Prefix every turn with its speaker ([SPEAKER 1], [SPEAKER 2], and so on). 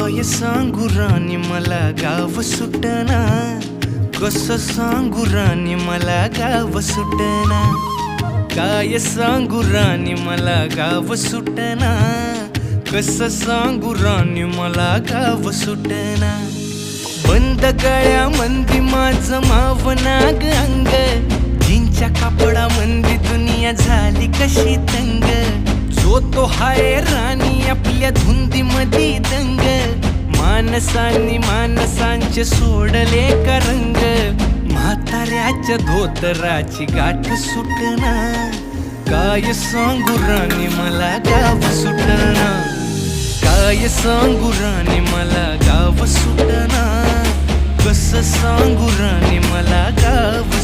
[SPEAKER 1] काय सांगू राणी मला गाव सुटना, कसं सांगू राणी मला गाव सुटना. काय सांगू राणी मला गाव सुटना, कसं सांगू राणी मला गाव सुटना. बंद गळ्यामंदी माझं मावनाग अंग, जीनच्या कापडामंदी दुनिया झाली कशी तंग. जो तो हाय राणी आपल्या धुंदीमधी दंग, माणसांनी माणसांचे सोडले का रंग. म्हाताऱ्याच्या धोतराची गाठ सुटना, काय सांगू राणी मला गाव सुटना. काय सांगू राणी मला गाव सुटना, कसं सांगू राणी मला गाव